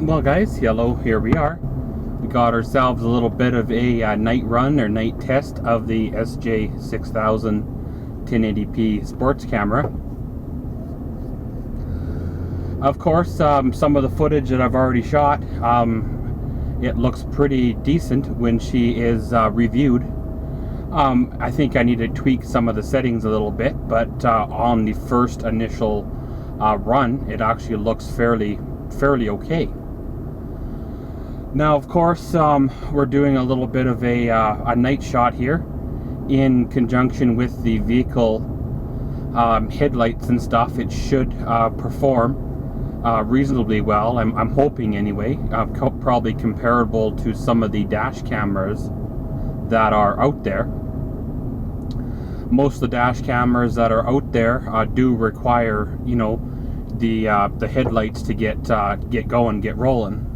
Well guys, hello, here we are. We got ourselves a little bit of a night run or night test of the sj6000 1080p sports camera. Of course, some of the footage that I've already shot, it looks pretty decent when she is reviewed. I think I need to tweak some of the settings a little bit, but on the first initial run, it actually looks fairly okay. Now, of course, we're doing a little bit of a night shot here in conjunction with the vehicle headlights and stuff. It should perform reasonably well. I'm hoping anyway. Probably comparable to some of the dash cameras that are out there. Most of the dash cameras that are out there do require, you know, the headlights to get going, get rolling.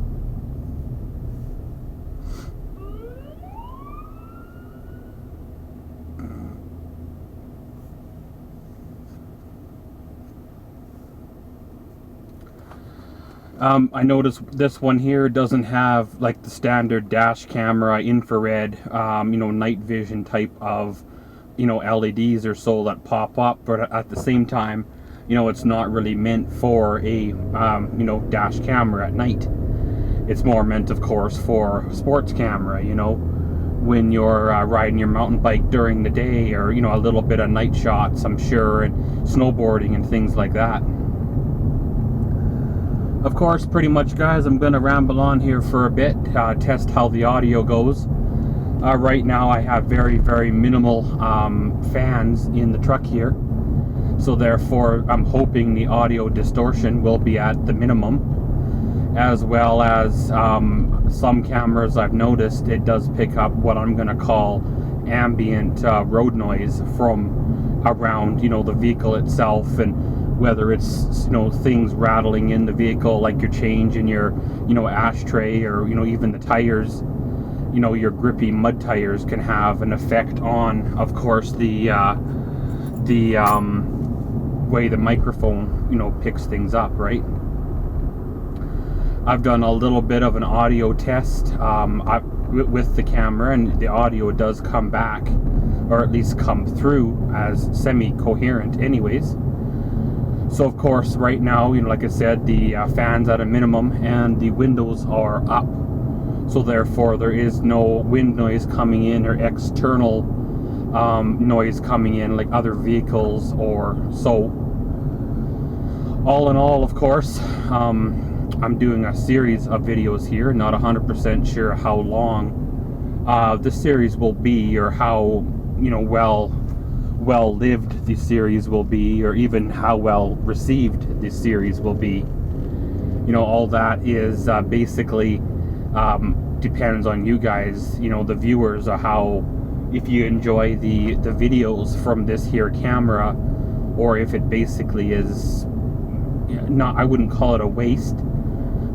I noticed this one here doesn't have like the standard dash camera infrared, you know, night vision type of, you know, LEDs or so that pop up, but at the same time, you know, it's not really meant for a, you know, dash camera at night. It's more meant, of course, for sports camera, you know, when you're riding your mountain bike during the day, or, you know, a little bit of night shots, I'm sure, and snowboarding and things like that. Of course, pretty much, guys, I'm going to ramble on here for a bit, test how the audio goes. Right now I have very minimal fans in the truck here, so therefore I'm hoping the audio distortion will be at the minimum, as well as some cameras I've noticed it does pick up what I'm going to call ambient road noise from around, you know, the vehicle itself, and whether it's, you know, things rattling in the vehicle, like your change in your, you know, ashtray, or, you know, even the tires, you know, your grippy mud tires can have an effect on, of course, the way the microphone, you know, picks things up, right? I've done a little bit of an audio test with the camera, and the audio does come back, or at least come through as semi-coherent anyways. So of course, right now, you know, like I said, the fan's at a minimum and the windows are up. So therefore, there is no wind noise coming in, or external noise coming in, like other vehicles or so. All in all, of course, I'm doing a series of videos here. Not 100% sure how long this series will be, or how, you know, well lived the series will be, or even how well received the series will be. You know, all that is basically depends on you guys, you know, the viewers, or how, if you enjoy the videos from this here camera, or if it basically is not, I wouldn't call it a waste,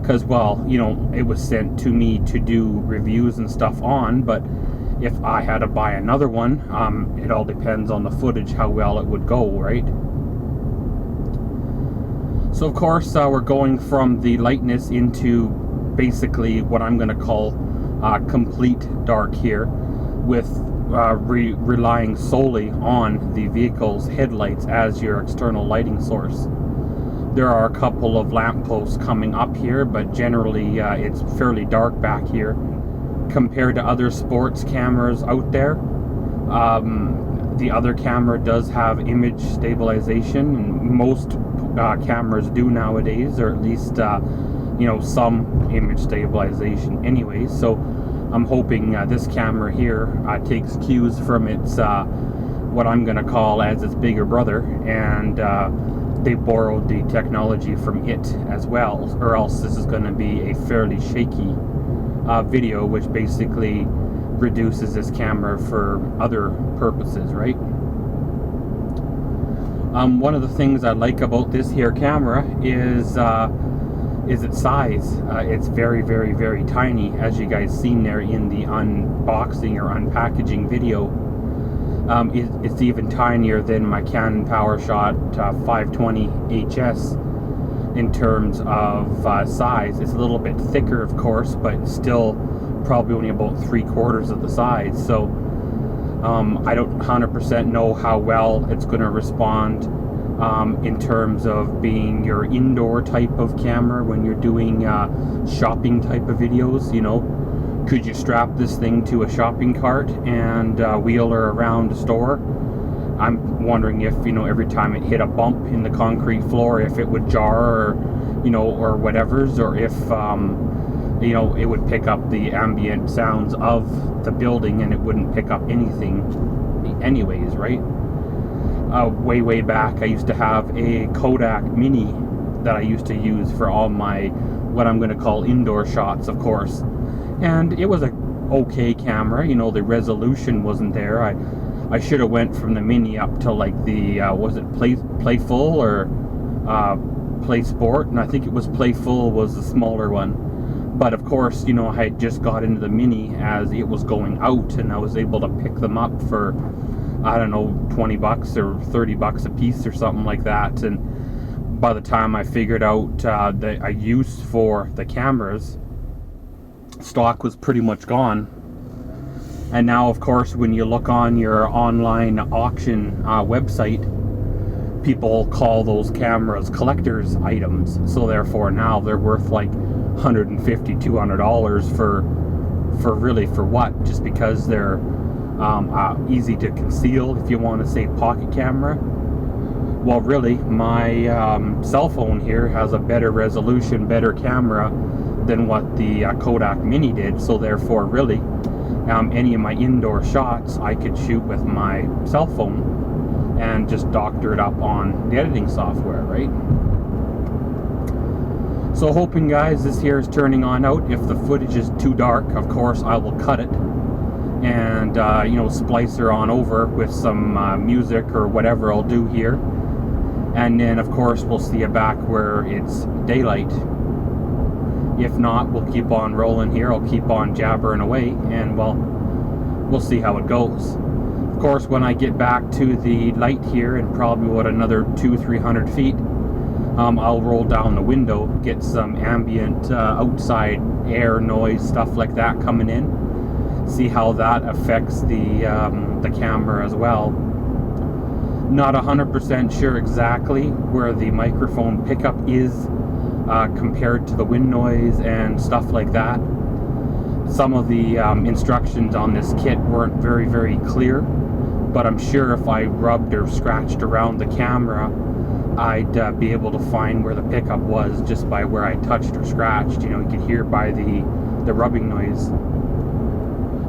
because, well, you know, it was sent to me to do reviews and stuff on, but if I had to buy another one, it all depends on the footage, how well it would go, right? So of course, we're going from the lightness into basically what I'm going to call complete dark here, with relying solely on the vehicle's headlights as your external lighting source. There are a couple of lampposts coming up here, but generally it's fairly dark back here compared to other sports cameras out there. The other camera does have image stabilization, and most cameras do nowadays, or at least you know, some image stabilization anyways. So I'm hoping this camera here takes cues from its what I'm gonna call as its bigger brother, and they borrowed the technology from it as well, or else this is going to be a fairly shaky video, which basically reduces this camera for other purposes, right? One of the things I like about this here camera is its size. It's very tiny, as you guys seen there in the unboxing or unpackaging video. It's even tinier than my Canon PowerShot 520 HS. in terms of size. It's a little bit thicker, of course, but still probably only about 3/4 of the size. So I don't 100% know how well it's going to respond in terms of being your indoor type of camera when you're doing shopping type of videos. You know, could you strap this thing to a shopping cart and wheel her around the store? I'm wondering if, you know, every time it hit a bump in the concrete floor, if it would jar, or, you know, or whatever's, or if, you know, it would pick up the ambient sounds of the building and it wouldn't pick up anything anyways, right? Way back, I used to have a Kodak Mini that I used to use for all my, what I'm going to call indoor shots, of course. And it was a okay camera, you know, the resolution wasn't there. I should have went from the Mini up to like the, was it Playful or Play Sport? And I think it was Playful was the smaller one. But of course, you know, I had just got into the Mini as it was going out, and I was able to pick them up for, I don't know, 20 bucks or 30 bucks a piece or something like that. And by the time I figured out the use for the cameras, stock was pretty much gone. And now, of course, when you look on your online auction website, people call those cameras collector's items. So therefore now they're worth like $150, $200 for really, for what? Just because they're easy to conceal, if you want to say pocket camera. Well, really, my cell phone here has a better resolution, better camera than what the Kodak Mini did. So therefore, really, any of my indoor shots I could shoot with my cell phone and just doctor it up on the editing software, right? So hoping, guys, this here is turning on out. If the footage is too dark, of course I will cut it and you know, splice her on over with some music or whatever I'll do here. And then of course we'll see you back where it's daylight. If not, we'll keep on rolling here. I'll keep on jabbering away, and well, we'll see how it goes. Of course, when I get back to the light here, in probably what, another 200-300 feet, I'll roll down the window, get some ambient outside air, noise, stuff like that coming in. See how that affects the camera as well. Not 100% sure exactly where the microphone pickup is compared to the wind noise and stuff like that. Some of the instructions on this kit weren't very clear, but I'm sure if I rubbed or scratched around the camera, I'd be able to find where the pickup was just by where I touched or scratched. You know, you could hear by the rubbing noise.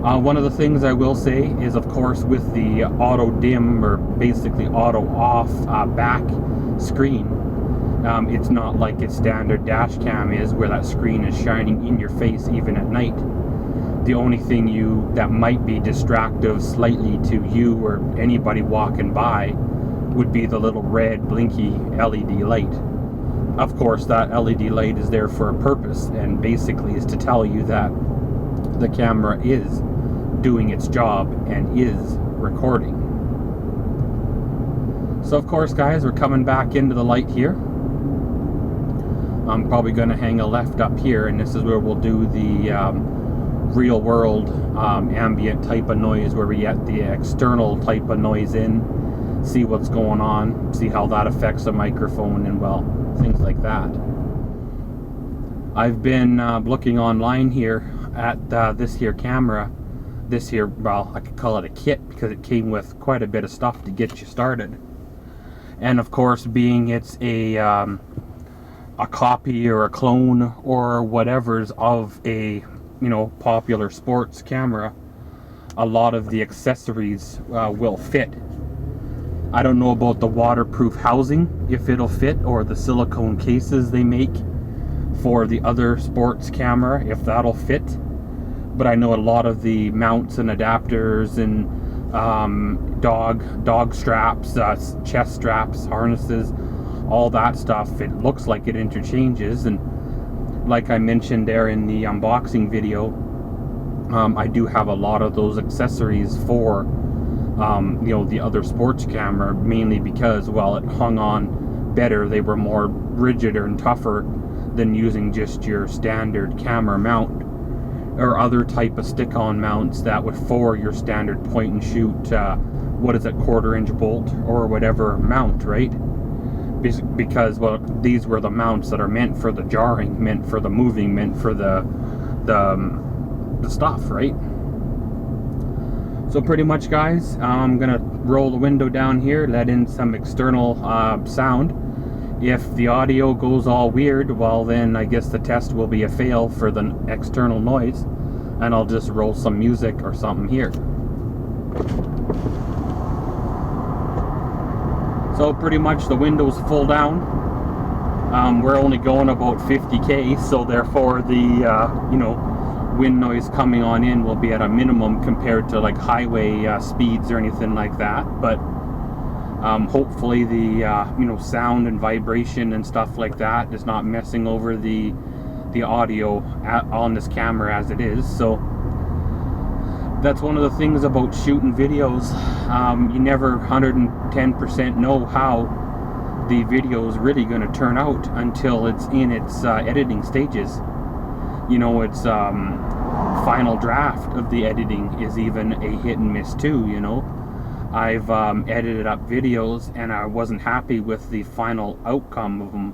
One of the things I will say is, of course, with the auto dim, or basically auto off back screen, it's not like its standard dash cam is, where that screen is shining in your face even at night. The only thing that might be distractive slightly to you or anybody walking by would be the little red blinky LED light. Of course, that LED light is there for a purpose, and basically is to tell you that the camera is doing its job and is recording. So of course, guys, we're coming back into the light here. I'm probably going to hang a left up here, and this is where we'll do the real world ambient type of noise, where we get the external type of noise in, see what's going on, see how that affects the microphone, and well, things like that. I've been looking online here at this here camera. This here, well, I could call it a kit because it came with quite a bit of stuff to get you started. And of course, being it's a copy or a clone or whatever's of a, you know, popular sports camera, a lot of the accessories will fit. I don't know about the waterproof housing, if it'll fit, or the silicone cases they make for the other sports camera, if that'll fit. But I know a lot of the mounts and adapters and dog straps, chest straps, harnesses, all that stuff, it looks like it interchanges. And like I mentioned there in the unboxing video, I do have a lot of those accessories for you know, the other sports camera, mainly because, well, it hung on better. They were more rigid and tougher than using just your standard camera mount or other type of stick-on mounts that would for your standard point and shoot, what is it, 1/4 inch bolt or whatever mount, right? Because, well, these were the mounts that are meant for the jarring, meant for the moving, meant for the stuff, right? So pretty much, guys, I'm gonna roll the window down here, let in some external sound. If the audio goes all weird, well then I guess the test will be a fail for the external noise, and I'll just roll some music or something here. So pretty much the window's full down. We're only going about 50k, so therefore the wind noise coming on in will be at a minimum compared to like highway speeds or anything like that. But hopefully the sound and vibration and stuff like that is not messing over the audio on this camera as it is. So that's one of the things about shooting videos. You never 110% know how the video is really going to turn out until it's in its editing stages. Its final draft of the editing is even a hit and miss too. I've edited up videos and I wasn't happy with the final outcome of them,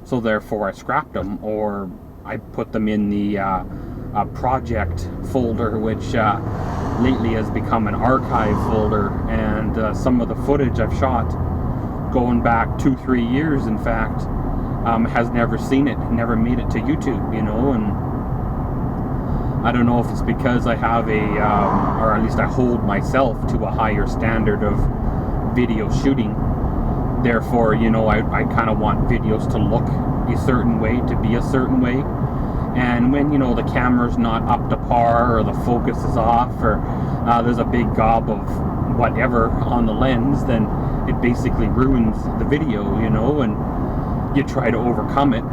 so therefore I scrapped them, or I put them in the project folder, which lately has become an archive folder. And some of the footage I've shot going back 2-3 years, in fact, has never seen it, never made it to YouTube, and I don't know if it's because I have or at least I hold myself to a higher standard of video shooting. Therefore, I kind of want videos to look a certain way, to be a certain way. And when, the camera's not up to par, or the focus is off, or there's a big gob of whatever on the lens, then it basically ruins the video, and you try to overcome it.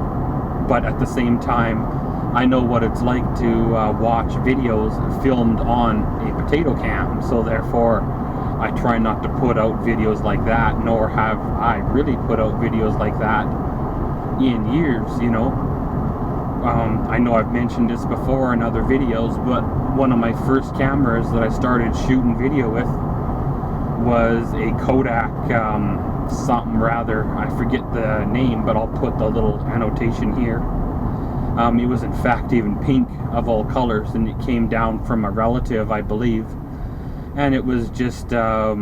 But at the same time, I know what it's like to watch videos filmed on a potato cam, so therefore I try not to put out videos like that, nor have I really put out videos like that in years. I know I've mentioned this before in other videos, but one of my first cameras that I started shooting video with was a Kodak something rather, I forget the name, but I'll put the little annotation here. It was in fact even pink of all colors, and it came down from a relative, I believe, and it was just a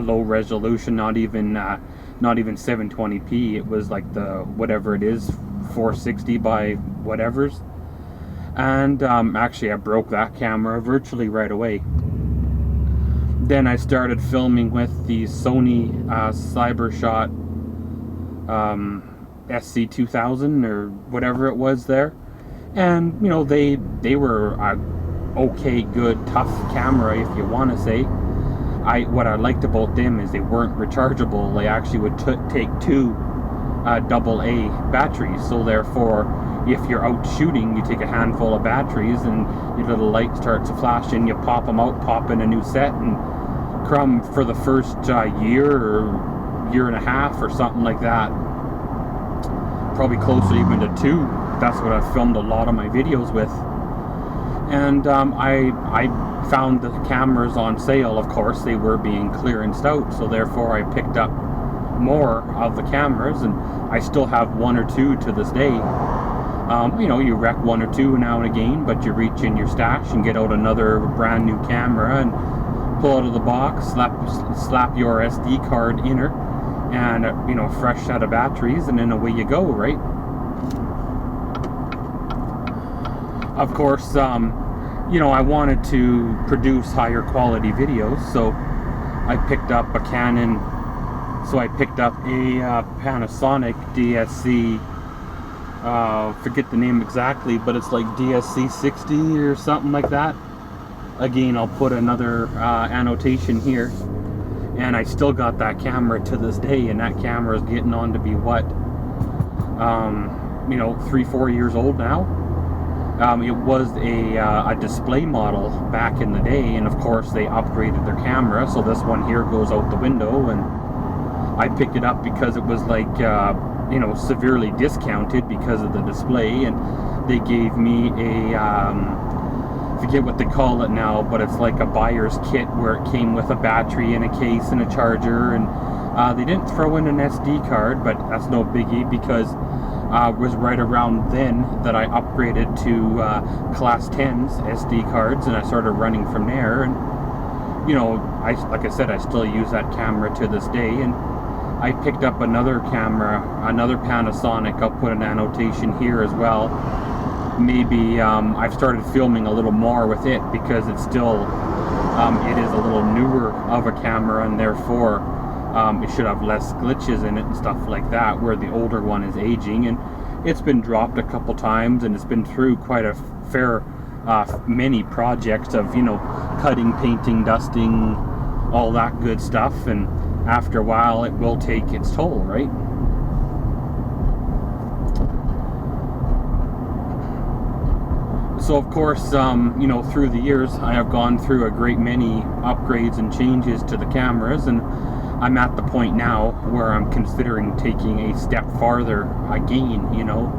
low resolution, not even 720p. It was like the whatever it is, 460 by whatever's. And actually I broke that camera virtually right away. Then I started filming with the Sony CyberShot sj6000 or whatever it was there, and they were a okay, good, tough camera, if you want to say. What I liked about them is they weren't rechargeable. They actually would take 2 AA batteries, so therefore if you're out shooting, you take a handful of batteries and your little light starts to flash and you pop them out, pop in a new set, and crumb for the first year or year and a half or something like that, probably closer even to 2. That's what I filmed a lot of my videos with. And I found the cameras on sale. Of course, they were being clearanced out, so therefore I picked up more of the cameras, and I still have 1 or 2 to this day. You wreck 1 or 2 now and again, but you reach in your stash and get out another brand new camera and pull out of the box, slap your SD card in her, and fresh set of batteries, and then away you go, right? Of course, I wanted to produce higher quality videos, so I picked up a Canon. So I picked up a Panasonic DSC. Forget the name exactly, but it's like DSC60 or something like that. Again, I'll put another annotation here. And I still got that camera to this day, and that camera is getting on to be what, 3-4 years old now. It was a display model back in the day, and of course they upgraded their camera, so this one here goes out the window, and I picked it up because it was like, you know, severely discounted because of the display, and they gave me a, forget what they call it now, but it's like a buyer's kit where it came with a battery and a case and a charger, and they didn't throw in an SD card, but that's no biggie because it was right around then that I upgraded to Class 10s SD cards, and I started running from there. And you know, like I said, I still use that camera to this day. And I picked up another camera, another Panasonic. I'll put an annotation here as well. Maybe I've started filming a little more with it because it's still, it is a little newer of a camera, and therefore it should have less glitches in it and stuff like that, where the older one is aging. And it's been dropped a couple times, and it's been through quite a fair many projects of, you know, cutting, painting, dusting, all that good stuff, and after a while it will take its toll, right? So of course, you know, through the years I have gone through a great many upgrades and changes to the cameras, and I'm at the point now where I'm considering taking a step farther again, you know.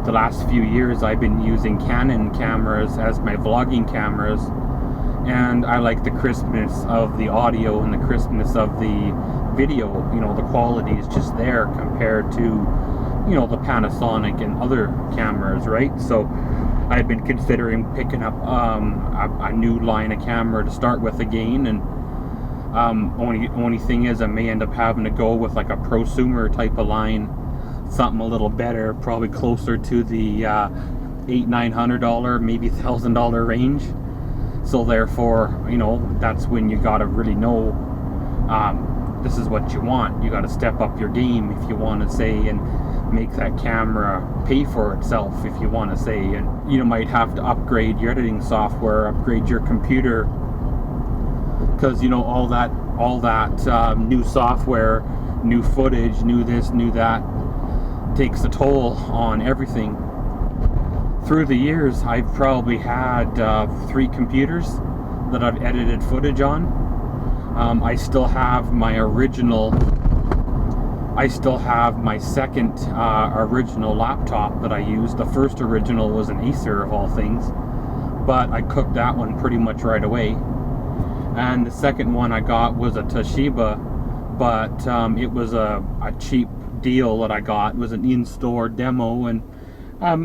The last few years I've been using Canon cameras as my vlogging cameras, and I like the crispness of the audio and the crispness of the video. You know, the quality is just there compared to, you know, the Panasonic and other cameras, right? So I've been considering picking up a new line of camera to start with again, and only thing is I may end up having to go with like a prosumer type of line, something a little better, probably closer to the $800-900, maybe $1,000 range. So therefore, you know, that's when you gotta really know this is what you want. You gotta step up your game if you want to say, and make that camera pay for itself, if you want to say. And you might have to upgrade your editing software, upgrade your computer, because you know all that new software, new footage, new this, new that, takes a toll on everything. Through the years, I've probably had 3 computers that I've edited footage on. I still have my original, I still have my second original laptop that I used. The first original was an Acer of all things, but I cooked that one pretty much right away. And the second one I got was a Toshiba, but it was a cheap deal that I got. It was an in-store demo, and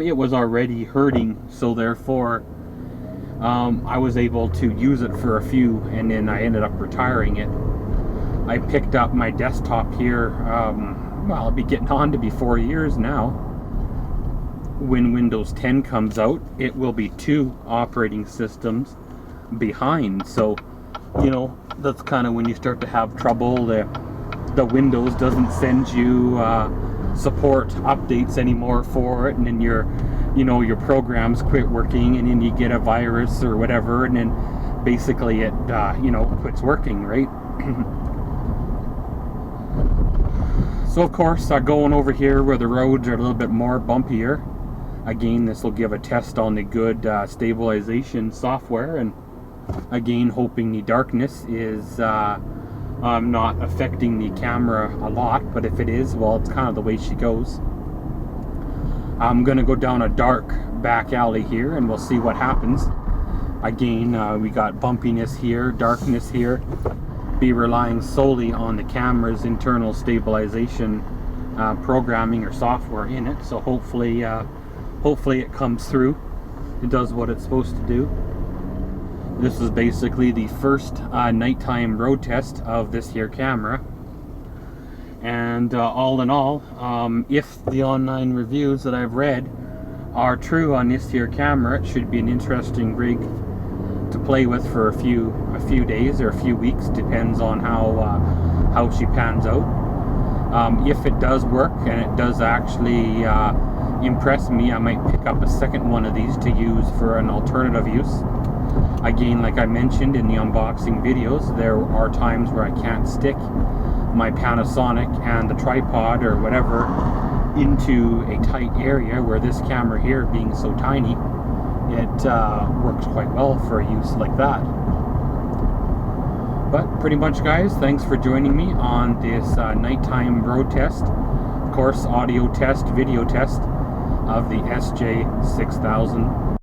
it was already hurting, so therefore I was able to use it for a few, and then I ended up retiring it. I picked up my desktop here, well, I'll be getting on to be 4 years now. When Windows 10 comes out, it will be 2 operating systems behind, so you know, that's kind of when you start to have trouble. The Windows doesn't send you support updates anymore for it, and then your programs quit working, and then you get a virus or whatever, and then basically it you know, quits working, right? So of course, going over here where the roads are a little bit more bumpier, again, this will give a test on the good stabilization software, and again, hoping the darkness is not affecting the camera a lot, but if it is, well, it's kind of the way she goes. I'm gonna go down a dark back alley here, and we'll see what happens. Again, we got bumpiness here, darkness here. Be relying solely on the camera's internal stabilization programming or software in it, so hopefully it comes through. It does what it's supposed to do. This is basically the first nighttime road test of this here camera, and all in all, if the online reviews that I've read are true on this here camera, it should be an interesting rig to play with for a few days or a few weeks, depends on how she pans out. If it does work and it does actually impress me, I might pick up a second one of these to use for an alternative use. Again, like I mentioned in the unboxing videos, there are times where I can't stick my Panasonic and the tripod or whatever into a tight area, where this camera here, being so tiny, it works quite well for a use like that. But pretty much, guys, thanks for joining me on this nighttime road test, of course, audio test, video test of the sj6000.